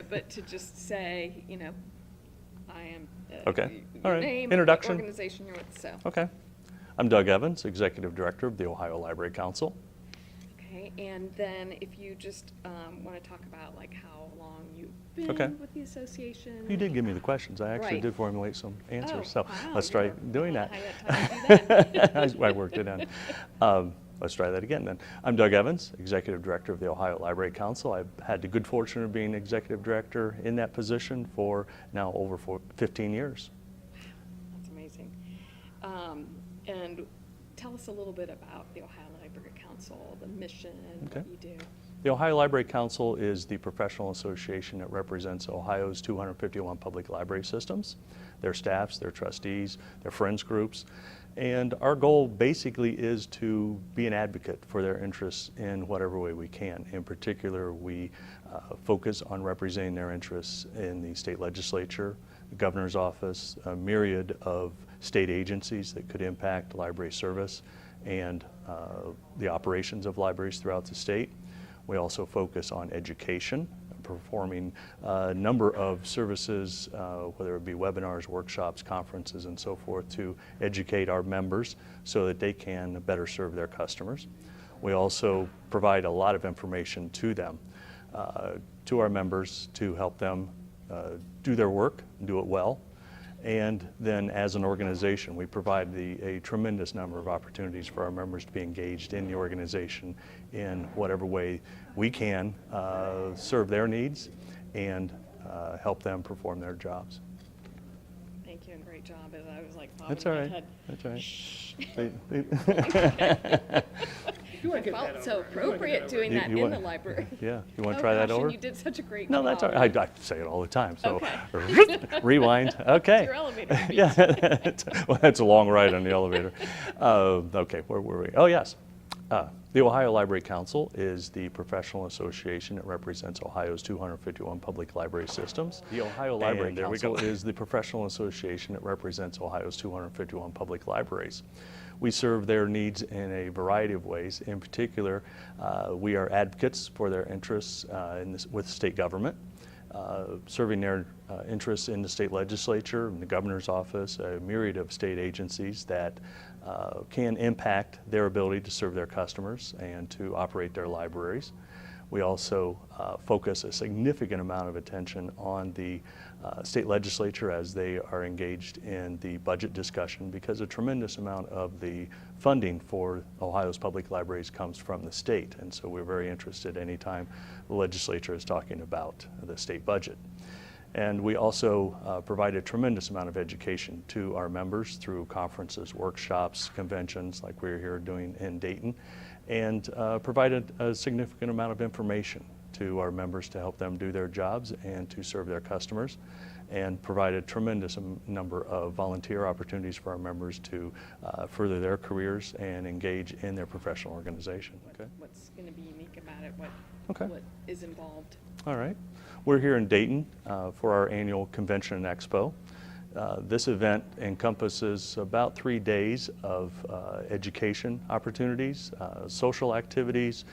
but to just say, you know, I am, Okay. your All right. name, Introduction. what organization you're with, so. Okay. I'm Doug Evans, Executive Director of the Ohio Library Council. Okay, and then if you just want to talk about like how long you've been Okay. with the association. You did give me the questions. I actually Right. did formulate some answers. Oh, So wow, let's you try were- doing I that. don't know how you had time to do that. I worked it in. Let's try that again then. I'm Doug Evans, Executive Director of the Ohio Library Council. I've had the good fortune of being Executive Director in that position for now over 15 years. That's amazing. And tell us a little bit about the Ohio Library Council, the mission, Okay. what you do. The Ohio Library Council is the professional association that represents Ohio's 251 public library systems, their staffs, their trustees, their friends groups. And our goal basically is to be an advocate for their interests in whatever way we can. In particular, we focus on representing their interests in the state legislature, the governor's office, a myriad of state agencies that could impact library service and the operations of libraries throughout the state. We also focus on education, performing a number of services, whether it be webinars, workshops, conferences, and so forth, to educate our members so that they can better serve their customers. We also provide a lot of information to them, to our members, to help them do their work, do it well. And then as an organization, we provide a tremendous number of opportunities for our members to be engaged in the organization in whatever way we can serve their needs and help them perform their jobs. Thank you and great job. As I was like, That's bobbing all my right. head. That's all right. You wanna I get that felt over. so You wanna get appropriate that doing You- that you in want- the library. Yeah, you want to Oh, try that gosh, over? And you did such a great No, job. that's all right. I say it all the time. So Okay. rewind. Okay. Your elevator speech. Yeah, well, that's a long ride on the elevator. Okay, where were we? Oh, yes. The Ohio Library Council is the professional association that represents Ohio's 251 public library systems. The Ohio Library Council is the professional association that represents Ohio's 251 public libraries. We serve their needs in a variety of ways. In particular, we are advocates for their interests with state government. Serving their interests in the state legislature, in the governor's office, a myriad of state agencies that can impact their ability to serve their customers and to operate their libraries. We also focus a significant amount of attention on the state legislature as they are engaged in the budget discussion, because a tremendous amount of the funding for Ohio's public libraries comes from the state, and so we're very interested anytime the legislature is talking about the state budget. And we also provide a tremendous amount of education to our members through conferences, workshops, conventions like we're here doing in Dayton, and provided a significant amount of information to our members to help them do their jobs and to serve their customers, and provide a tremendous number of volunteer opportunities for our members to further their careers and engage in their professional organization. Okay. What's going to be unique about it? Okay. What is involved? All right. We're here in Dayton for our annual convention and expo. This event encompasses about 3 days of education opportunities, social activities,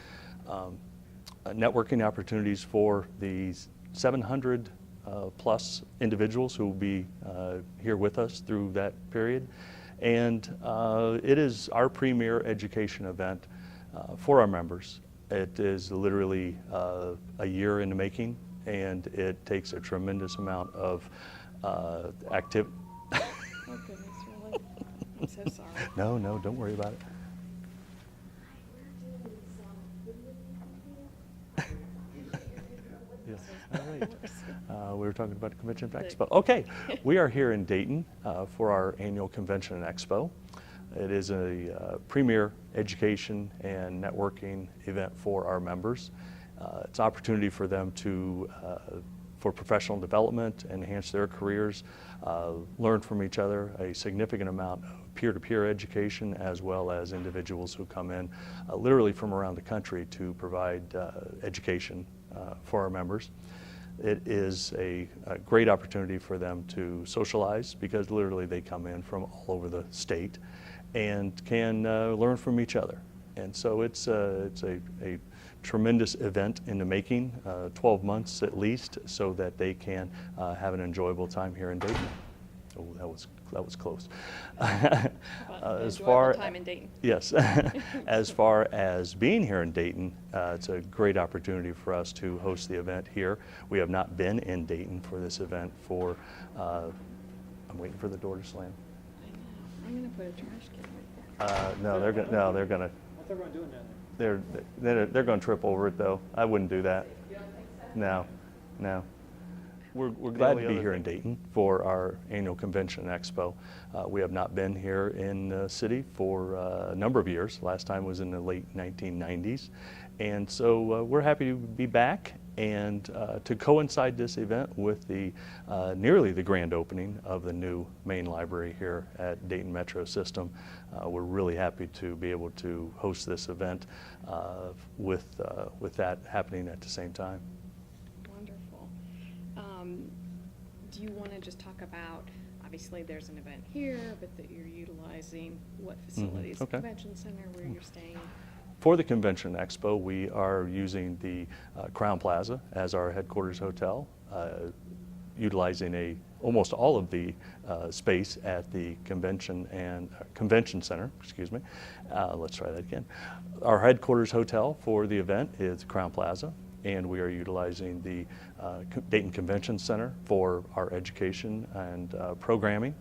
networking opportunities for the 700 plus individuals who will be here with us through that period. And it is our premier education event for our members. It is literally a year in the making, and it takes a tremendous amount of activity. Oh, goodness, really? I'm so sorry. No, don't worry about it. Yeah. All right. We were talking about the Convention and Expo. Okay, we are here in Dayton for our annual Convention and Expo. It is a premier education and networking event for our members. It's an opportunity for them to, for professional development, enhance their careers, learn from each other, a significant amount of peer-to-peer education, as well as individuals who come in literally from around the country to provide education for our members. It is a great opportunity for them to socialize, because literally they come in from all over the state and can learn from each other. And so it's a tremendous event in the making, 12 months at least, so that they can have an enjoyable time here in Dayton. Oh, that was close. As far time in Dayton. Yes, as far as being here in Dayton, it's a great opportunity for us to host the event here. We have not been in Dayton for this event for. I'm waiting for the door to slam. I know. I'm gonna put a trash can right there. No, they're gonna. What's everyone doing down there? They're going to trip over it, though. I wouldn't do that. No. We're glad to be here in Dayton for our annual convention and expo. We have not been here in the city for a number of years. Last time was in the late 1990s. And so we're happy to be back and to coincide this event with the nearly the grand opening of the new main library here at Dayton Metro System. We're really happy to be able to host this event with that happening at the same time. Wonderful. Do you want to just talk about, obviously there's an event here, but that you're utilizing what facilities? Okay. Convention center, where you're staying? For the Convention Expo, we are using the Crowne Plaza as our headquarters hotel, utilizing almost all of the space at the Convention Center. Excuse me. Let's try that again. Our headquarters hotel for the event is Crowne Plaza, and we are utilizing the Dayton Convention Center for our education and programming,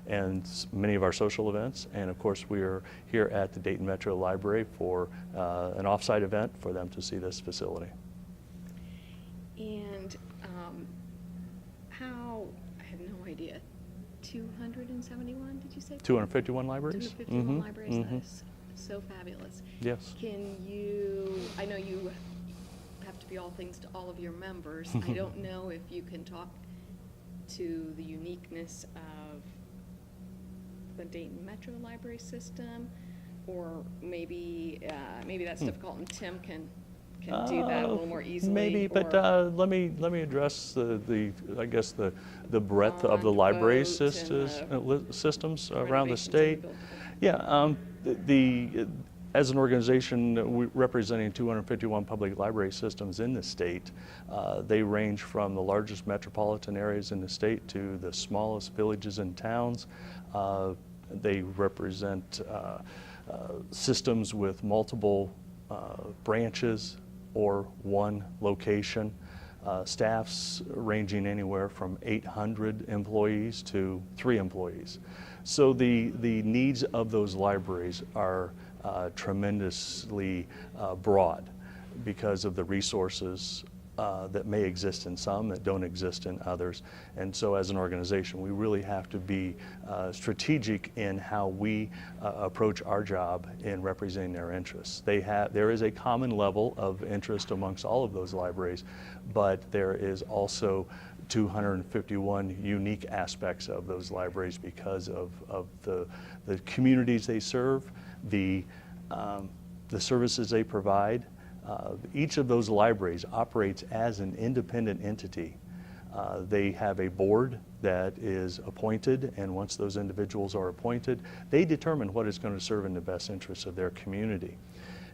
and many of our social events. And of course, we are here at the Dayton Metro Library for an offsite event for them to see this facility. And I had no idea, 271, did you say? 251 libraries? 251 libraries, that is so fabulous. Yes. I know you have to be all things to all of your members. I don't know if you can talk to the uniqueness of the Dayton Metro Library System, or maybe that's difficult, and Tim can do that a little more easily. Maybe, but let me address the I guess the breadth of the library systems around the state. Yeah, as an organization representing 251 public library systems in the state, they range from the largest metropolitan areas in the state to the smallest villages and towns. They represent systems with multiple branches or one location, staffs ranging anywhere from 800 employees to 3 employees. So the needs of those libraries are tremendously broad because of the resources that may exist in some that don't exist in others. And so as an organization, we really have to be strategic in how we approach our job in representing their interests. There is a common level of interest amongst all of those libraries, but there is also 251 unique aspects of those libraries because of the communities they serve, the services they provide. Each of those libraries operates as an independent entity. They have a board that is appointed, and once those individuals are appointed, they determine what is going to serve in the best interests of their community.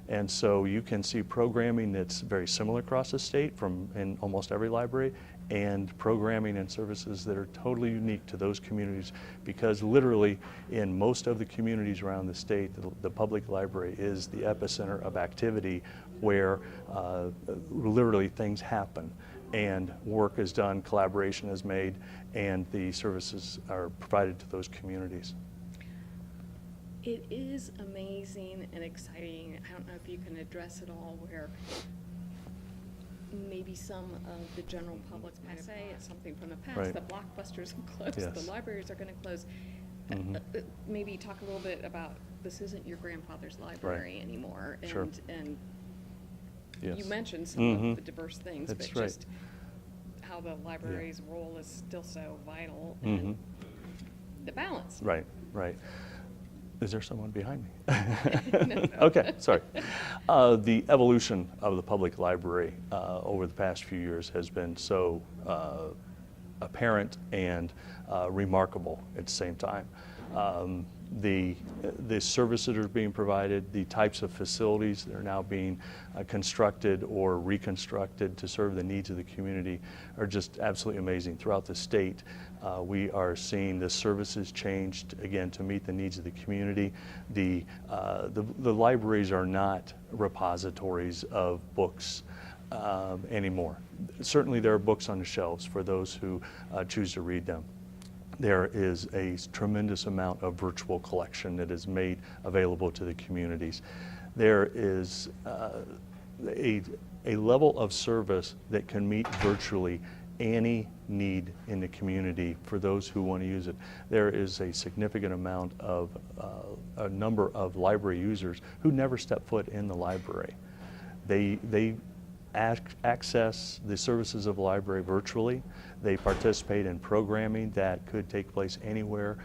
And so you can see programming that's very similar across the state in almost every library, and programming and services that are totally unique to those communities, because literally in most of the communities around the state, the public library is the epicenter of activity where literally things happen and work is done, collaboration is made, and the services are provided to those communities. It is amazing and exciting. I don't know if you can address it all, where maybe some of the general public might say it's something from the past. Right. The Blockbusters have closed, Yes. the libraries are going to close. Maybe talk a little bit about, this isn't your grandfather's library anymore. And, Sure. and Yes. you mentioned some of the diverse things, That's but right. just how the library's role is still so vital, Mhm. and the balance. Right, right. Is there someone behind me? No. Okay, sorry. The evolution of the public library over the past few years has been so apparent and remarkable at the same time. the services that are being provided, the types of facilities that are now being constructed or reconstructed to serve the needs of the community are just absolutely amazing. Throughout the state, we are seeing the services changed, again, to meet the needs of the community. The libraries are not repositories of books anymore. Certainly there are books on the shelves for those who choose to read them. There is a tremendous amount of virtual collection that is made available to the communities. There is a level of service that can meet virtually any need in the community for those who want to use it. There is a significant amount of a number of library users who never step foot in the library. They access the services of the library virtually. They participate in programming that could take place anywhere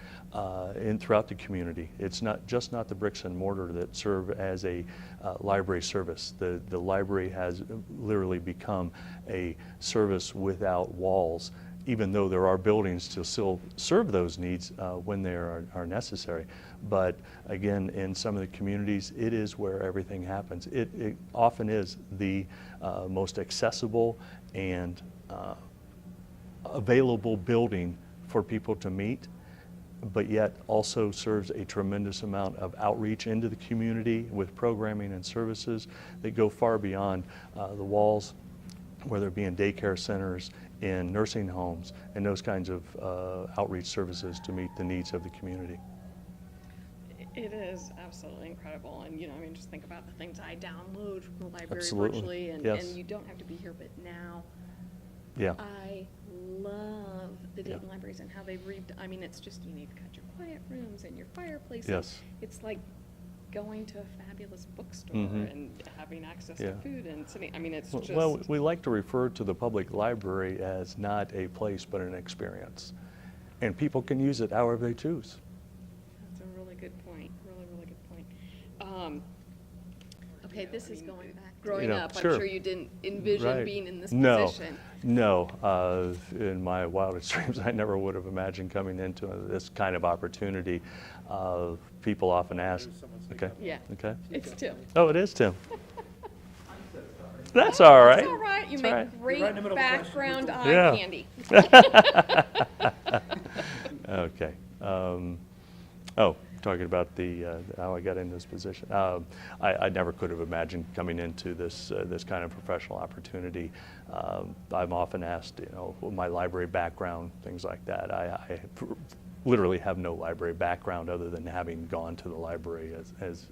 throughout the community. It's not the bricks and mortar that serve as a library service. The library has literally become a service without walls, even though there are buildings to still serve those needs when they are necessary. But again, in some of the communities, it is where everything happens. It often is the most accessible and available building for people to meet, but yet also serves a tremendous amount of outreach into the community with programming and services that go far beyond the walls, whether it be in daycare centers, in nursing homes, and those kinds of outreach services to meet the needs of the community. It is absolutely incredible, and I mean, just think about the things I download from the library Absolutely. virtually, and, Yes. and you don't have to be here, but now Yeah. I love the Dayton Yeah. libraries and how they've I mean, it's just, you need to cut your quiet rooms and your fireplaces. Yes. It's like going to a fabulous bookstore Mhm. and having access Yeah. to food and sitting, I mean, it's just. Well, we like to refer to the public library as not a place, but an experience. And people can use it however they choose. That's a really good point, really good point. Okay, this is going back. Growing up, I'm sure. sure you didn't envision Right. being in this No, position. no. In my wildest dreams, I never would have imagined coming into this kind of opportunity. People often ask, okay? Yeah. Okay. It's Tim. Oh, it is Tim. That's all right. It's all right. You It's all make right. great Right in the middle of the question. background eye Yeah. candy. Okay. Talking about how I got in this position. I never could have imagined coming into this kind of professional opportunity. I'm often asked, my library background, things like that. I literally have no library background other than having gone to the library as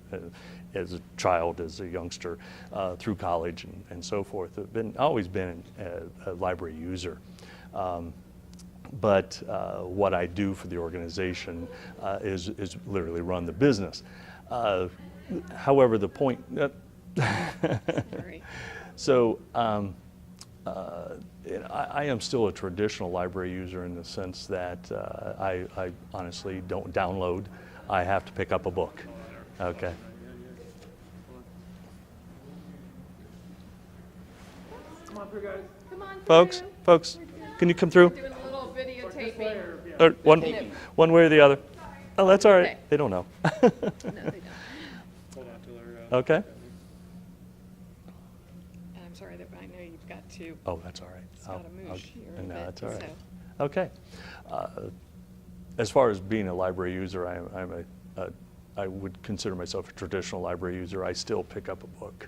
a child, as a youngster, through college and so forth. I've always been a library user. But what I do for the organization is literally run the business. However, the point. Sorry. So I am still a traditional library user in the sense that I honestly don't download. I have to pick up a book. Okay. Come on through, guys. Come on Folks, through. can you come through? We're doing a little videotaping. Or one way or the other. Oh, that's all right. Okay. They don't know. No, they don't. Hold on till our. Okay. I'm sorry that I know you've got to. Oh, that's all right. It's got a moosh here in a No, bit, that's all right. so. Okay. As far as being a library user, I would consider myself a traditional library user. I still pick up a book,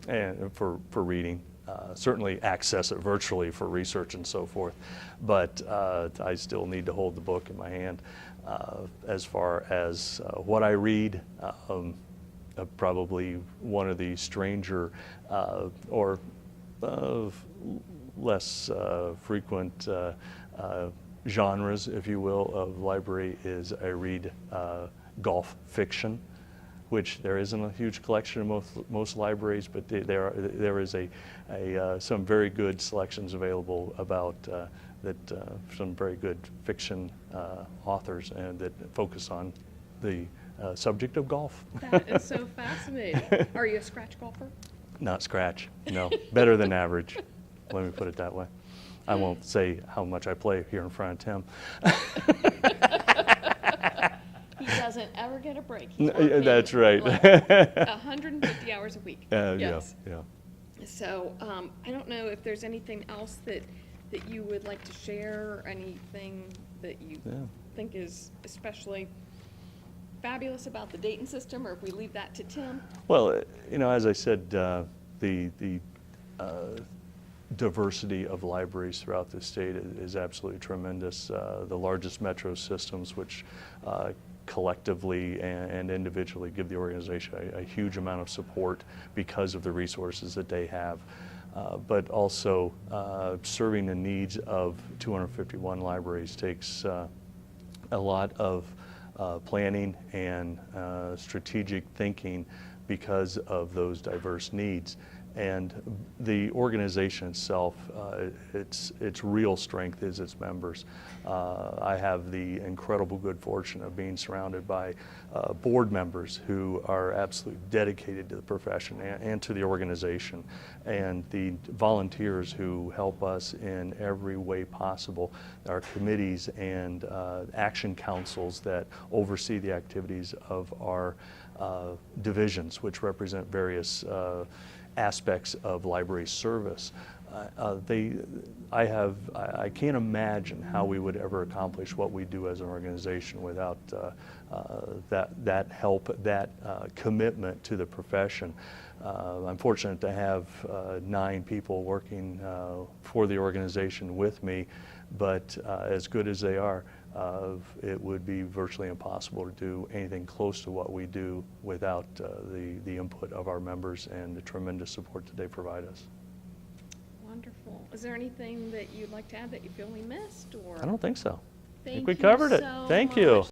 and for reading. Certainly access it virtually for research and so forth, but I still need to hold the book in my hand. As far as what I read, probably one of the stranger or less frequent genres, if you will, of library is I read golf fiction, which there isn't a huge collection in most libraries, but there is some very good selections available about some very good fiction authors and that focus on the subject of golf. That is so fascinating. Are you a scratch golfer? Not scratch, no. Better than average. Let me put it that way. I won't say how much I play here in front of Tim. He doesn't ever get a break. He's Yeah, that's right. like 150 hours a week. Yes. Yeah. So I don't know if there's anything else that you would like to share, or anything that you Yeah. think is especially fabulous about the Dayton system, or if we leave that to Tim. Well, as I said, the diversity of libraries throughout the state is absolutely tremendous. The largest metro systems, which collectively and individually give the organization a huge amount of support because of the resources that they have. But also serving the needs of 251 libraries takes a lot of planning and strategic thinking because of those diverse needs. And the organization itself, its real strength is its members. I have the incredible good fortune of being surrounded by board members who are absolutely dedicated to the profession and to the organization, and the volunteers who help us in every way possible, our committees and action councils that oversee the activities of our divisions, which represent various aspects of library service. I can't imagine how we would ever accomplish what we do as an organization without that help, that commitment to the profession. I'm fortunate to have 9 people working for the organization with me, but as good as they are, it would be virtually impossible to do anything close to what we do without the input of our members and the tremendous support that they provide us. Wonderful. Is there anything that you'd like to add that you feel we missed, or? I don't think so. I Thank think we you covered it. so Thank you. much.